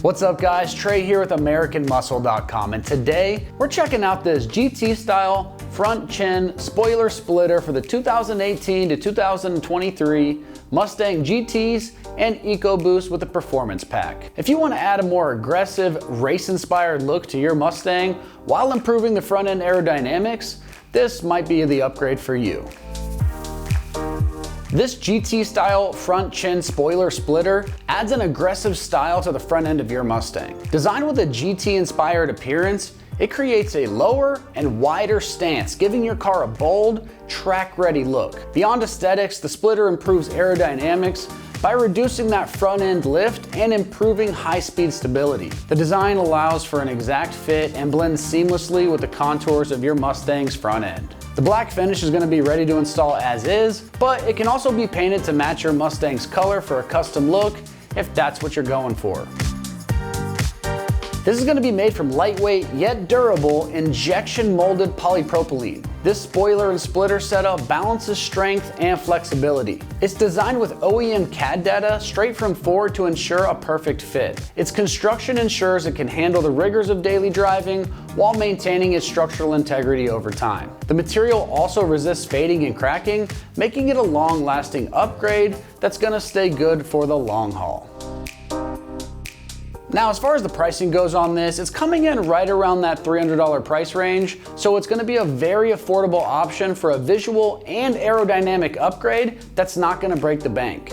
What's up guys, Trey here with AmericanMuscle.com, and today we're checking out this GT style front chin spoiler splitter for the 2018 to 2023 Mustang GTs and EcoBoost with a performance pack. If you want to add a more aggressive, race-inspired look to your Mustang while improving the front end aerodynamics, this might be the upgrade for you. This GT style front chin spoiler splitter adds an aggressive style to the front end of your Mustang. Designed with a GT inspired appearance, it creates a lower and wider stance, giving your car a bold, track-ready look. Beyond aesthetics, the splitter improves aerodynamics by reducing that front end lift and improving high-speed stability. The design allows for an exact fit and blends seamlessly with the contours of your Mustang's front end. The black finish is going to be ready to install as is, but it can also be painted to match your Mustang's color for a custom look if that's what you're going for. This is going to be made from lightweight yet durable injection molded polypropylene. This spoiler and splitter setup balances strength and flexibility. It's designed with OEM CAD data straight from Ford to ensure a perfect fit. Its construction ensures it can handle the rigors of daily driving while maintaining its structural integrity over time. The material also resists fading and cracking, making it a long-lasting upgrade that's going to stay good for the long haul. Now, as far as the pricing goes on this, it's coming in right around that $300 price range, so it's going to be a very affordable option for a visual and aerodynamic upgrade that's not going to break the bank.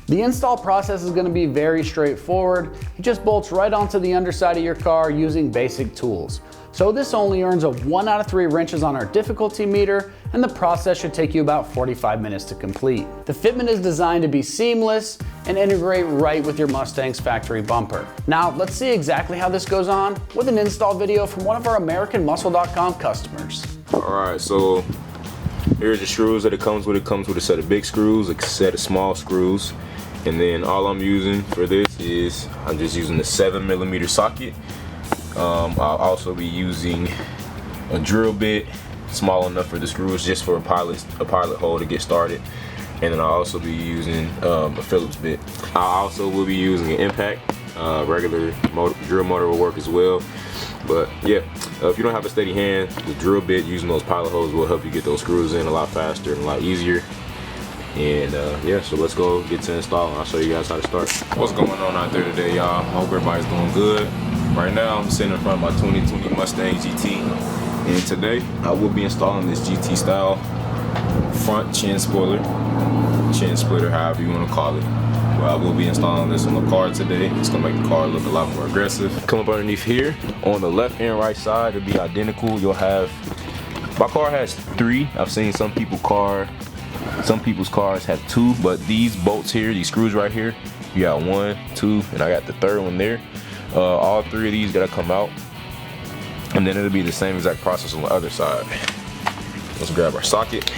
The install process is going to be very straightforward. It just bolts right onto the underside of your car using basic tools. So this only earns a 1 out of 3 wrenches on our difficulty meter, and the process should take you about 45 minutes to complete. The fitment is designed to be seamless and integrate right with your Mustang's factory bumper. Now, let's see exactly how this goes on with an install video from one of our AmericanMuscle.com customers. Alright, so here's the screws that it comes with. It comes with a set of big screws, a set of small screws, and then all I'm using for this is I'm just using the 7mm socket. I'll also be using a drill bit small enough for the screws, just for a pilot hole to get started, and then I'll also be using a Phillips bit. I also will be using an impact. Regular drill motor will work as well, but yeah, if you don't have a steady hand, the drill bit using those pilot holes will help you get those screws in a lot faster and a lot easier. And yeah, so let's go get to install and I'll show you guys how to start. What's going on out there today, y'all? Hope everybody's doing good. Right now I'm sitting in front of my 2020 Mustang GT, and today I will be installing this GT style front chin spoiler, chin splitter, however you want to call it. But I will be installing this on the car today. It's gonna make the car look a lot more aggressive. Come up underneath here on the left and right side, it'll be identical. You'll have, my car has 3. I've seen some people's cars have 2, but these bolts here, these screws right here, you got 1, 2, and I got the 3rd one there. All 3 of these gotta come out, and then it'll be the same exact process on the other side. Let's grab our socket.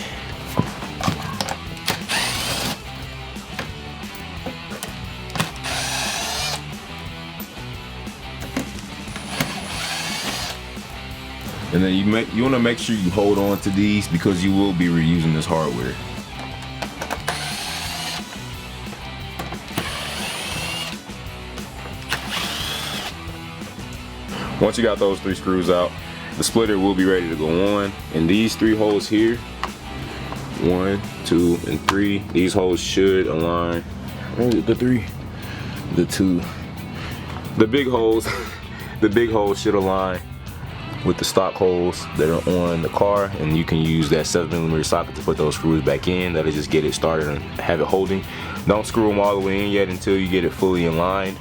And then you want to make sure you hold on to these because you will be reusing this hardware. Once you got those 3 screws out, the splitter will be ready to go on. And these 3 holes here, 1, 2, and 3, these holes should align. The 3, the 2, the big holes, the big holes should align with the stock holes that are on the car, and you can use that 7mm socket to put those screws back in. That'll just get it started and have it holding. Don't screw them all the way in yet until you get it fully aligned.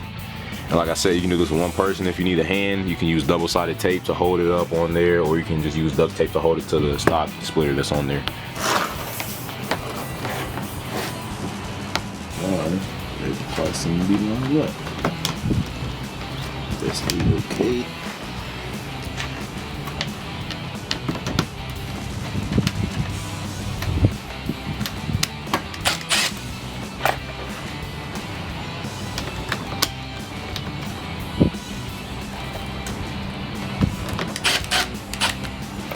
And like I said, you can do this with one person. If you need a hand, you can use double-sided tape to hold it up on there, or you can just use duct tape to hold it to the stock splitter that's on there. There's the part seem to be lined up. This is okay.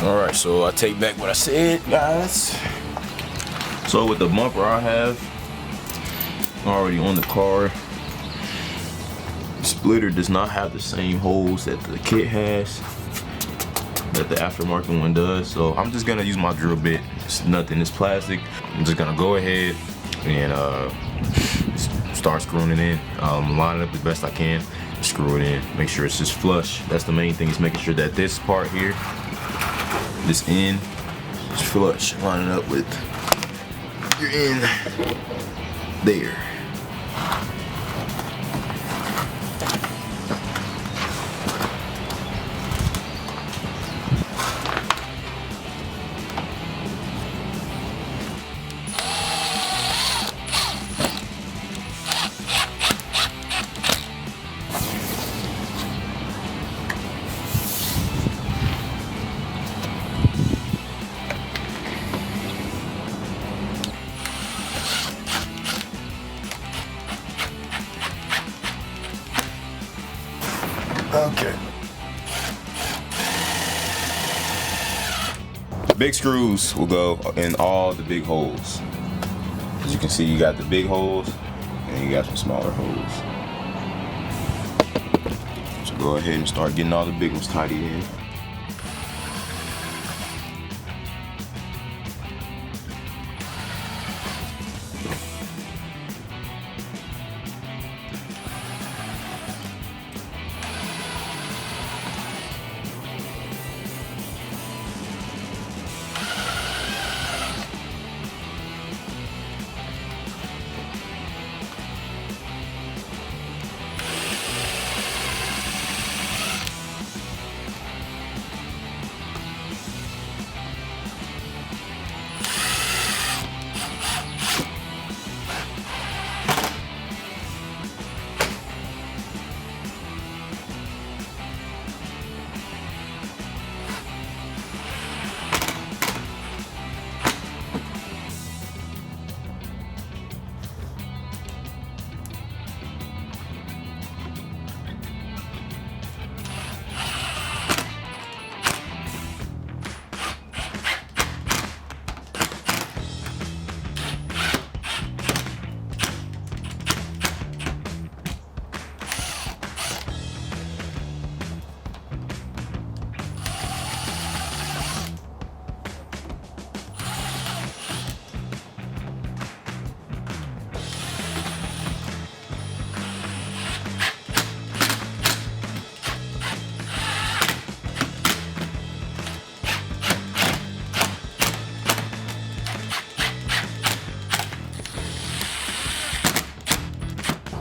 Alright, so I take back what I said, guys. So with the bumper I have already on the car, splitter does not have the same holes that the kit has, that the aftermarket one does. So I'm just gonna use my drill bit. It's nothing, it's plastic. I'm just gonna go ahead and start screwing it in. Line it up as best I can, screw it in, make sure it's just flush. That's the main thing, is making sure that this part here, this end, is flush. Line it up with your end there. Okay. Big screws will go in all the big holes. As you can see, you got the big holes and you got some smaller holes. So go ahead and start getting all the big ones tidied in.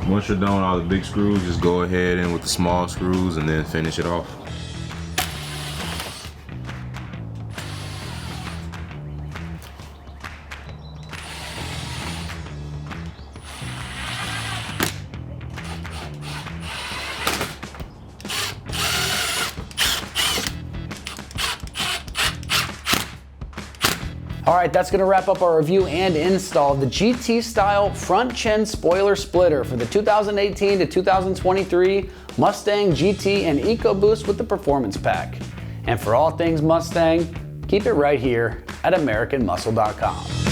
Once you're done with all the big screws, just go ahead in with the small screws and then finish it off. All right, that's gonna wrap up our review and install of the GT style front chin spoiler splitter for the 2018 to 2023 Mustang GT and EcoBoost with the Performance Pack. And for all things Mustang, keep it right here at AmericanMuscle.com.